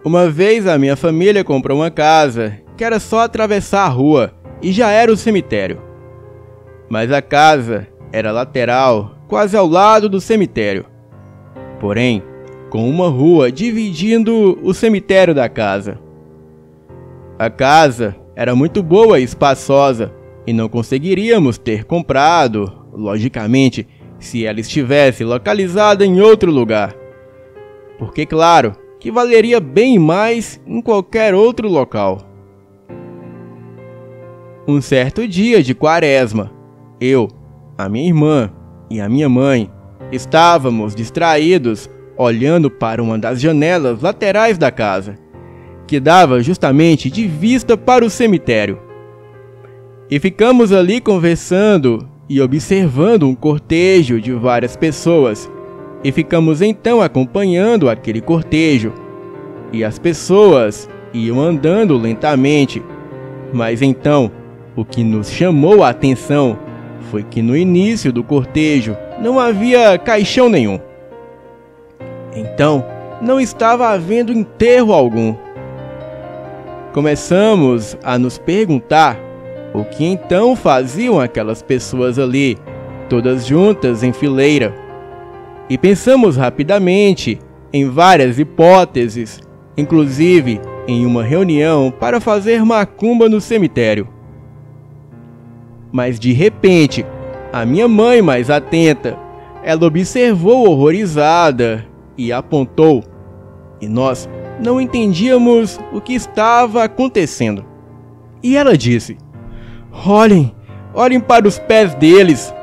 Uma vez a minha família comprou uma casa que era só atravessar a rua e já era o cemitério. Mas a casa era lateral, quase ao lado do cemitério. Porém, com uma rua dividindo o cemitério da casa. A casa era muito boa e espaçosa e não conseguiríamos ter comprado, logicamente, se ela estivesse localizada em outro lugar. Porque, claro, que valeria bem mais em qualquer outro local. Um certo dia de quaresma, eu, a minha irmã e a minha mãe estávamos distraídos olhando para uma das janelas laterais da casa, que dava justamente de vista para o cemitério. E ficamos ali conversando e observando um cortejo de várias pessoas, e ficamos então acompanhando aquele cortejo, e as pessoas iam andando lentamente, mas então o que nos chamou a atenção foi que no início do cortejo não havia caixão nenhum. Então, não estava havendo enterro algum. Começamos a nos perguntar o que então faziam aquelas pessoas ali, todas juntas em fileira. E pensamos rapidamente em várias hipóteses, inclusive em uma reunião para fazer macumba no cemitério. Mas de repente, a minha mãe, mais atenta, ela observou horrorizada e apontou, e nós não entendíamos o que estava acontecendo. E ela disse: olhem para os pés deles.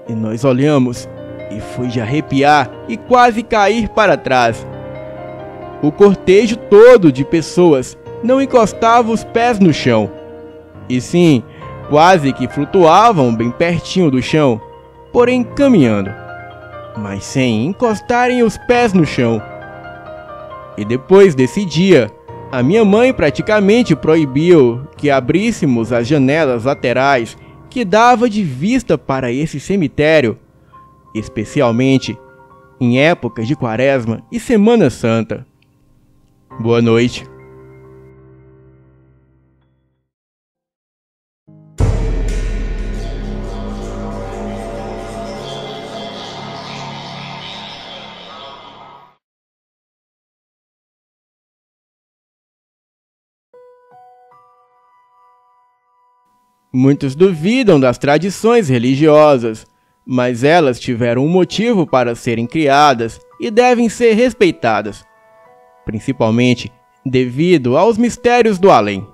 E nós olhamos, e foi de arrepiar e quase cair para trás. O cortejo todo de pessoas não encostava os pés no chão, e sim, quase que flutuavam bem pertinho do chão, porém caminhando, mas sem encostarem os pés no chão. E depois desse dia, a minha mãe praticamente proibiu que abríssemos as janelas laterais que dava de vista para esse cemitério, especialmente em épocas de quaresma e Semana Santa. Boa noite. Muitos duvidam das tradições religiosas, mas elas tiveram um motivo para serem criadas e devem ser respeitadas, principalmente devido aos mistérios do além.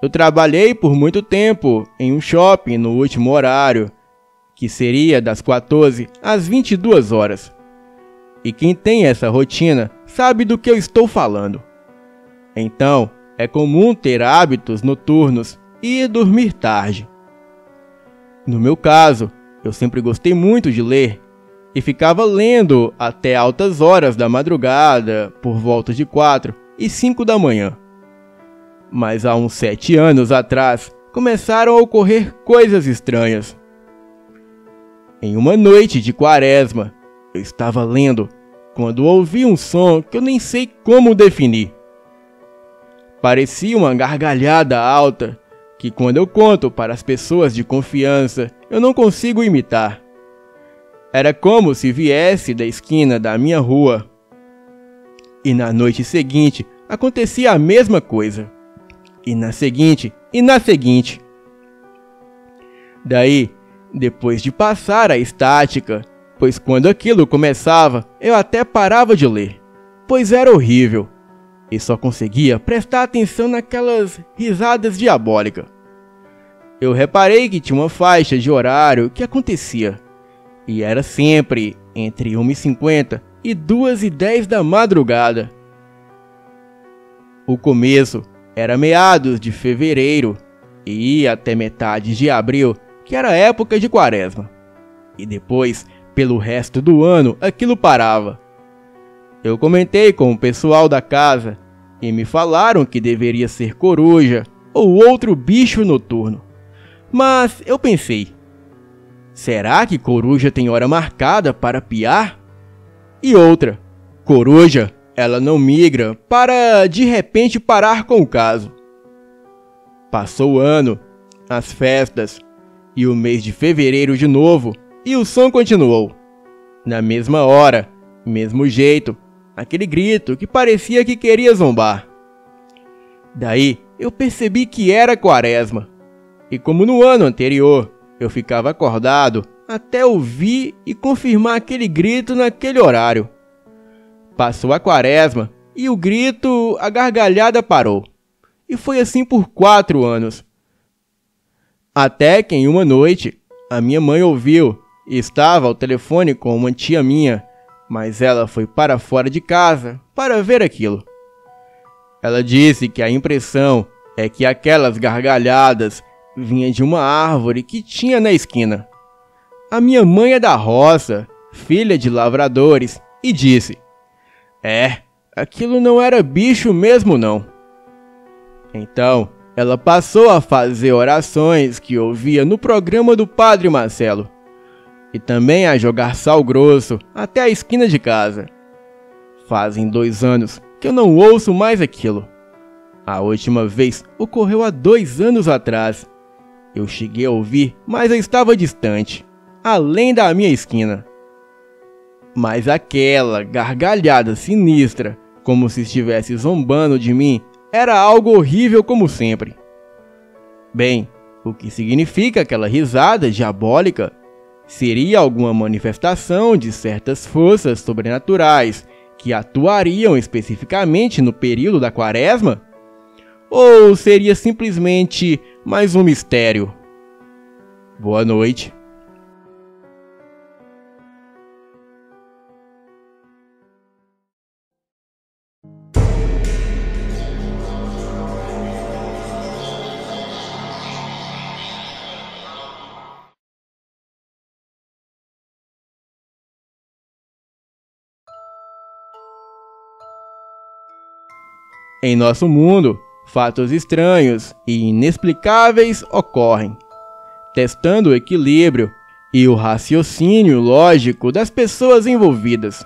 Eu trabalhei por muito tempo em um shopping no último horário, que seria das 14 às 22 horas. E quem tem essa rotina sabe do que eu estou falando. Então, é comum ter hábitos noturnos e dormir tarde. No meu caso, eu sempre gostei muito de ler e ficava lendo até altas horas da madrugada, por volta de 4 e 5 da manhã. Mas há uns 7 anos atrás, começaram a ocorrer coisas estranhas. Em uma noite de quaresma, eu estava lendo quando ouvi um som que eu nem sei como definir. Parecia uma gargalhada alta, que quando eu conto para as pessoas de confiança, eu não consigo imitar. Era como se viesse da esquina da minha rua. E na noite seguinte, acontecia a mesma coisa. E na seguinte, e na seguinte. Daí, depois de passar a estática, pois quando aquilo começava, eu até parava de ler, pois era horrível. E só conseguia prestar atenção naquelas risadas diabólicas. Eu reparei que tinha uma faixa de horário que acontecia, e era sempre entre 1h50 e 2h10 da madrugada. O começo era meados de fevereiro e ia até metade de abril, que era época de quaresma. E depois, pelo resto do ano, aquilo parava. Eu comentei com o pessoal da casa e me falaram que deveria ser coruja ou outro bicho noturno. Mas eu pensei, será que coruja tem hora marcada para piar? E outra, coruja ela não migra para de repente parar com o caso. Passou o ano, as festas e o mês de fevereiro de novo, e o som continuou. Na mesma hora, mesmo jeito, aquele grito que parecia que queria zombar. Daí eu percebi que era Quaresma, e como no ano anterior eu ficava acordado até ouvir e confirmar aquele grito naquele horário. Passou a Quaresma e o grito, a gargalhada parou. E foi assim por 4 anos. Até que em uma noite, a minha mãe ouviu e estava ao telefone com uma tia minha, mas ela foi para fora de casa para ver aquilo. Ela disse que a impressão é que aquelas gargalhadas vinham de uma árvore que tinha na esquina. A minha mãe é da roça, filha de lavradores, e disse: aquilo não era bicho mesmo não. Então, ela passou a fazer orações que ouvia no programa do Padre Marcelo, e também a jogar sal grosso até a esquina de casa. Fazem 2 anos que eu não ouço mais aquilo. A última vez ocorreu há 2 anos atrás. Eu cheguei a ouvir, mas eu estava distante, além da minha esquina. Mas aquela gargalhada sinistra, como se estivesse zombando de mim, era algo horrível como sempre. Bem, o que significa aquela risada diabólica? Seria alguma manifestação de certas forças sobrenaturais que atuariam especificamente no período da Quaresma? Ou seria simplesmente mais um mistério? Boa noite. Em nosso mundo, fatos estranhos e inexplicáveis ocorrem, testando o equilíbrio e o raciocínio lógico das pessoas envolvidas.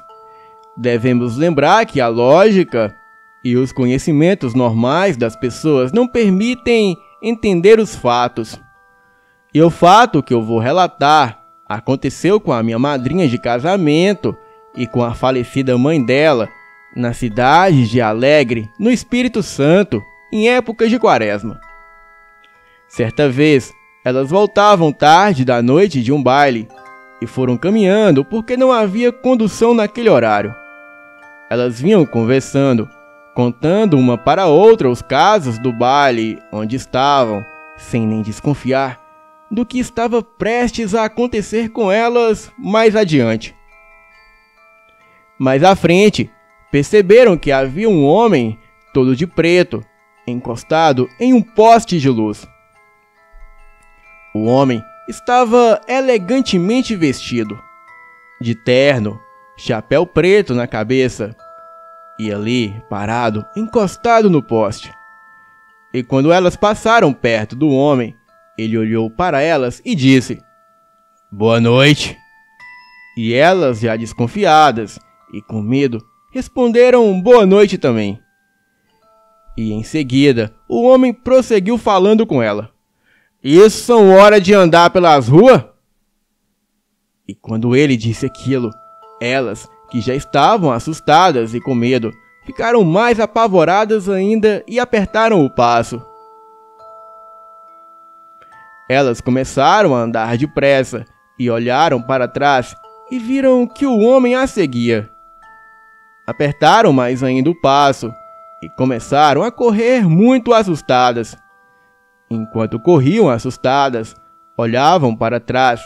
Devemos lembrar que a lógica e os conhecimentos normais das pessoas não permitem entender os fatos. E o fato que eu vou relatar aconteceu com a minha madrinha de casamento e com a falecida mãe dela, na cidade de Alegre, no Espírito Santo, em época de Quaresma. Certa vez, elas voltavam tarde da noite de um baile e foram caminhando porque não havia condução naquele horário. Elas vinham conversando, contando uma para outra os casos do baile onde estavam, sem nem desconfiar do que estava prestes a acontecer com elas mais adiante. Mais à frente, perceberam que havia um homem todo de preto, encostado em um poste de luz. O homem estava elegantemente vestido, de terno, chapéu preto na cabeça, e ali, parado, encostado no poste. E quando elas passaram perto do homem, ele olhou para elas e disse: "Boa noite." E elas, já desconfiadas e com medo, responderam boa noite também. E em seguida, o homem prosseguiu falando com ela: "Isso são horas de andar pelas ruas?" E quando ele disse aquilo, elas, que já estavam assustadas e com medo, ficaram mais apavoradas ainda e apertaram o passo. Elas começaram a andar depressa e olharam para trás e viram que o homem as seguia. Apertaram mais ainda o passo e começaram a correr muito assustadas. Enquanto corriam assustadas, olhavam para trás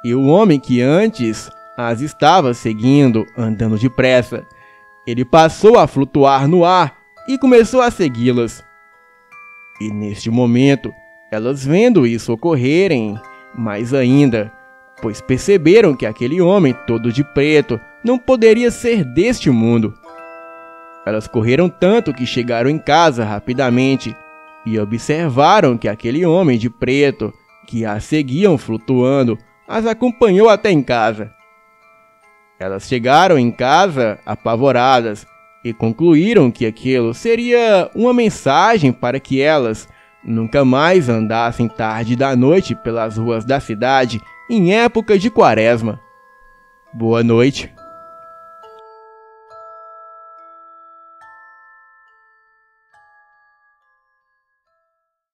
e o homem que antes as estava seguindo, andando depressa, ele passou a flutuar no ar e começou a segui-las. E neste momento, elas vendo isso ocorrerem, mais ainda, pois perceberam que aquele homem todo de preto não poderia ser deste mundo. Elas correram tanto que chegaram em casa rapidamente e observaram que aquele homem de preto, que as seguiam flutuando, as acompanhou até em casa. Elas chegaram em casa apavoradas e concluíram que aquilo seria uma mensagem para que elas nunca mais andassem tarde da noite pelas ruas da cidade em época de quaresma. Boa noite.